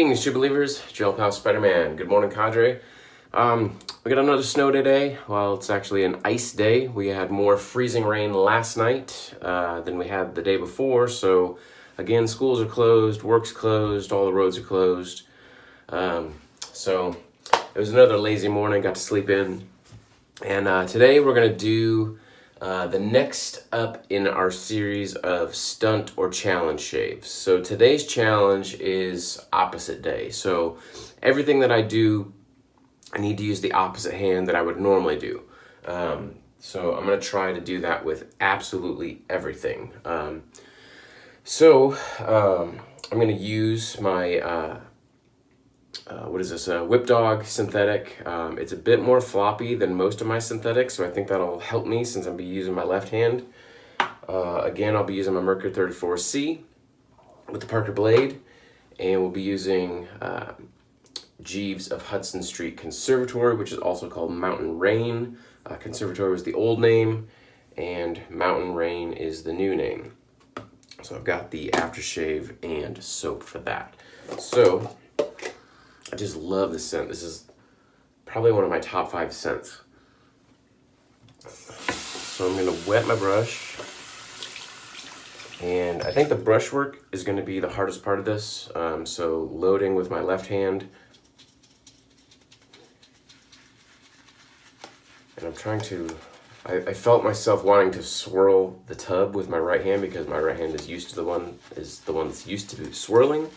Greetings, true believers. Joel Pal Spider-Man. Good morning, Cadre. We got another snow day. Well, it's actually an ice day. We had more freezing rain last night than we had the day before. So, again, schools are closed, work's closed, all the roads are closed. So, it was another lazy morning. Got to sleep in. And today we're going to do the next up in our series of stunt or challenge shaves. So today's challenge is opposite day. So everything that I do, I need to use the opposite hand that I would normally do. So I'm going to try to do that with absolutely everything. I'm going to use my Whip Dog synthetic. It's a bit more floppy than most of my synthetics, so I think that'll help me since I'll be using my left hand. Again, I'll be using my Mercury 34C with the Parker blade, and we'll be using Jeeves of Hudson Street Conservatory, which is also called Mountain Rain. Conservatory was the old name, and Mountain Rain is the new name. So I've got the aftershave and soap for that. So I just love this scent. This is probably one of my top 5 scents. So I'm gonna wet my brush. And I think the brushwork is gonna be the hardest part of this. So loading with my left hand. And I'm trying to, I felt myself wanting to swirl the tub with my right hand because my right hand is the one that's used to swirling.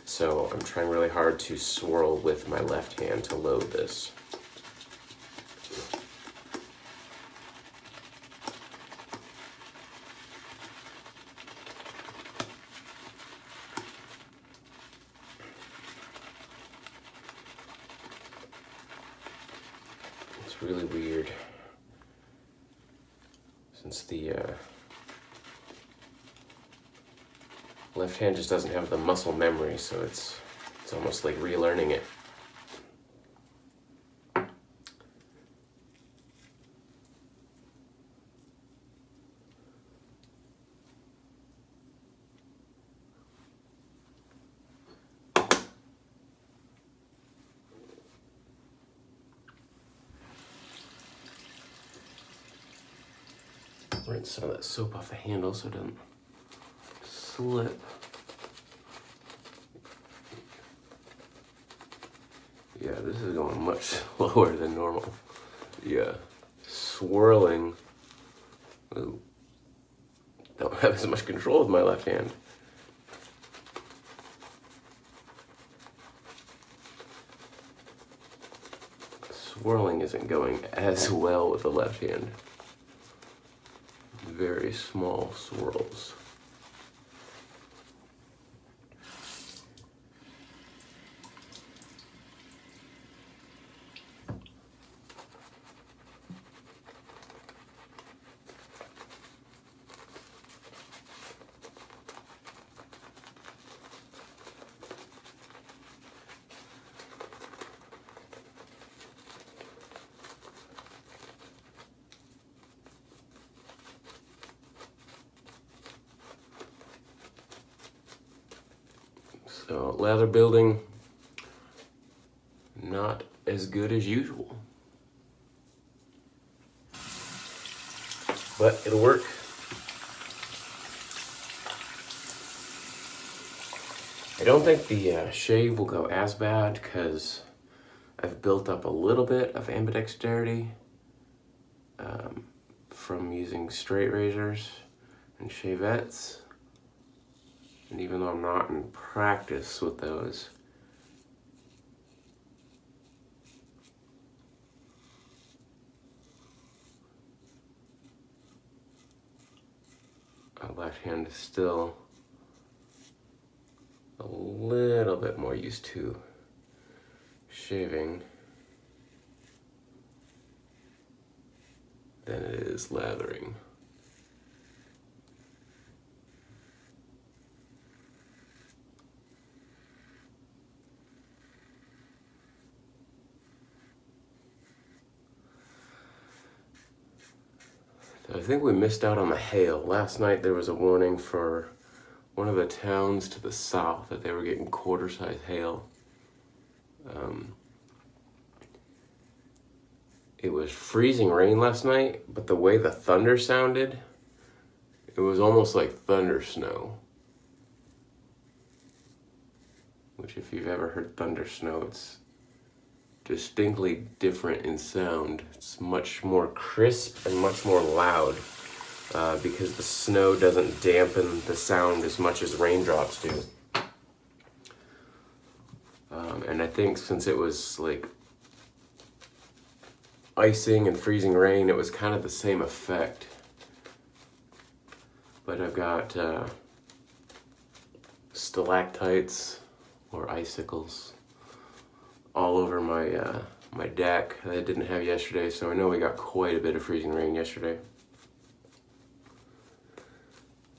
So I'm trying really hard to swirl with my left hand to load this. It's really weird since the left hand just doesn't have the muscle memory, so it's almost like relearning it. Rinse some of that soap off the handle so it doesn't slip. Yeah, this is going much slower than normal. Yeah, swirling. Ooh. Don't have as much control with my left hand. Swirling isn't going as well with the left hand. Very small swirls. So lather building, not as good as usual, but it'll work. I don't think the shave will go as bad because I've built up a little bit of ambidexterity from using straight razors and shavettes. And even though I'm not in practice with those, my left hand is still a little bit more used to shaving than it is lathering. I think we missed out on the hail. Last night there was a warning for one of the towns to the south that they were getting quarter-size hail. It was freezing rain last night, but the way the thunder sounded, it was almost like thunder snow. Which, if you've ever heard thunder snow, it's distinctly different in sound. It's much more crisp and much more loud because the snow doesn't dampen the sound as much as raindrops do. And I think since it was like icing and freezing rain, it was kind of the same effect. But I've got stalactites or icicles all over my deck that I didn't have yesterday, so I know we got quite a bit of freezing rain yesterday.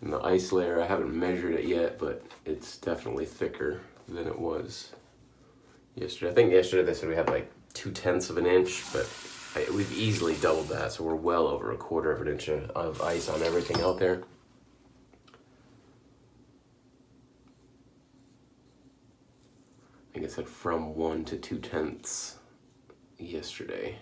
And the ice layer, I haven't measured it yet, but it's definitely thicker than it was yesterday. I think yesterday they said we had like 2/10 of an inch, but we've easily doubled that, so we're well over 1/4 of an inch of ice on everything out there. I think it said from 1 to 2/10 yesterday.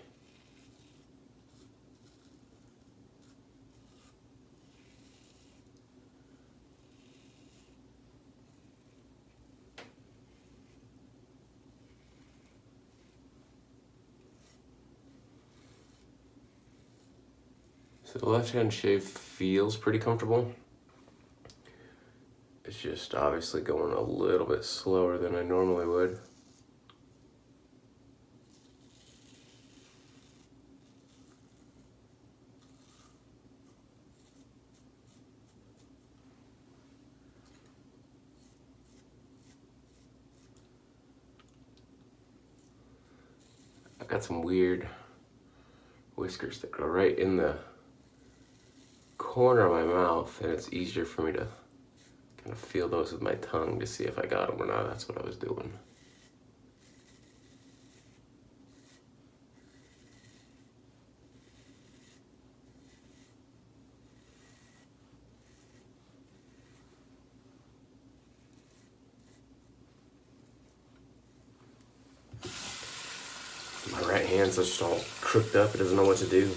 So the left-hand shave feels pretty comfortable. It's just obviously going a little bit slower than I normally would. I've got some weird whiskers that go right in the corner of my mouth, and it's easier for me to kind of feel those with my tongue to see if I got them or not. That's what I was doing. My right hand's just all crooked up. It doesn't know what to do.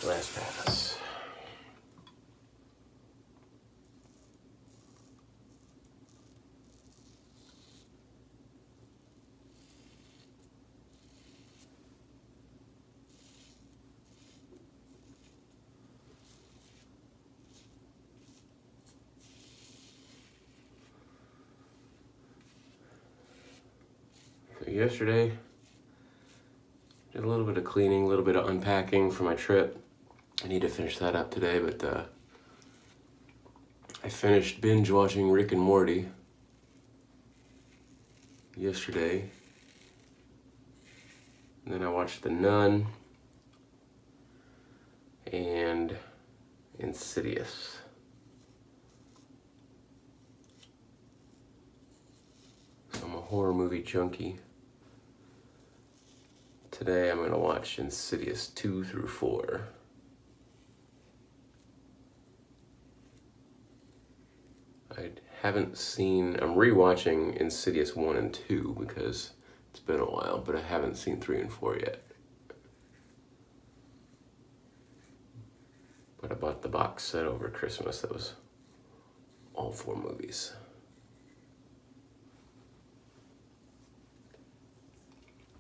Last pass. So yesterday, did a little bit of cleaning, a little bit of unpacking for my trip. I need to finish that up today, but I finished binge watching Rick and Morty yesterday. And then I watched The Nun and Insidious. So I'm a horror movie junkie. Today I'm gonna watch Insidious 2 through 4. I'm rewatching Insidious 1 and 2 because it's been a while, but I haven't seen 3 and 4 yet. But I bought the box set over Christmas that was all 4 movies.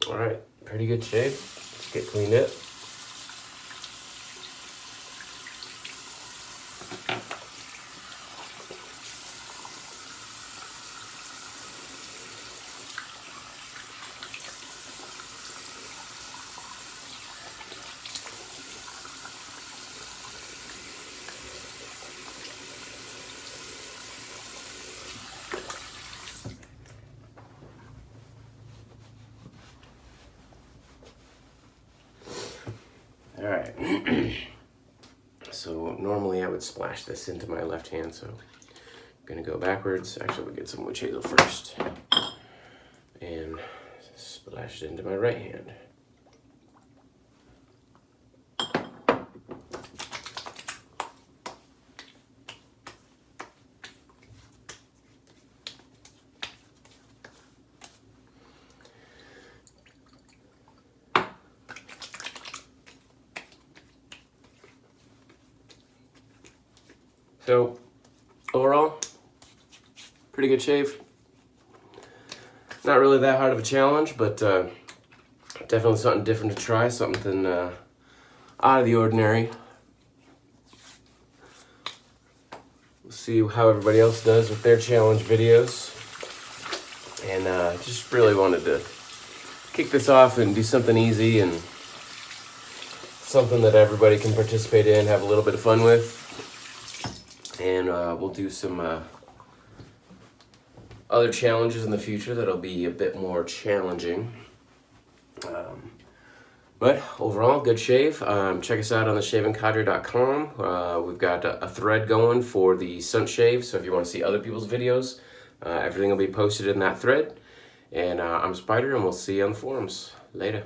All right, pretty good shape. Let's get cleaned up. All right. So normally I would splash this into my left hand, so I'm gonna go backwards. Actually, we'll get some witch hazel first. And splash it into my right hand. So, overall, pretty good shave. Not really that hard of a challenge, but definitely something different to try, something out of the ordinary. We'll see how everybody else does with their challenge videos. And just really wanted to kick this off and do something easy and something that everybody can participate in, have a little bit of fun with. And we'll do some other challenges in the future that'll be a bit more challenging. But overall, good shave. Check us out on theshavingcadre.com. We've got a thread going for the Stunt shave, so if you want to see other people's videos, everything will be posted in that thread. And I'm Spider, and we'll see you on the forums. Later.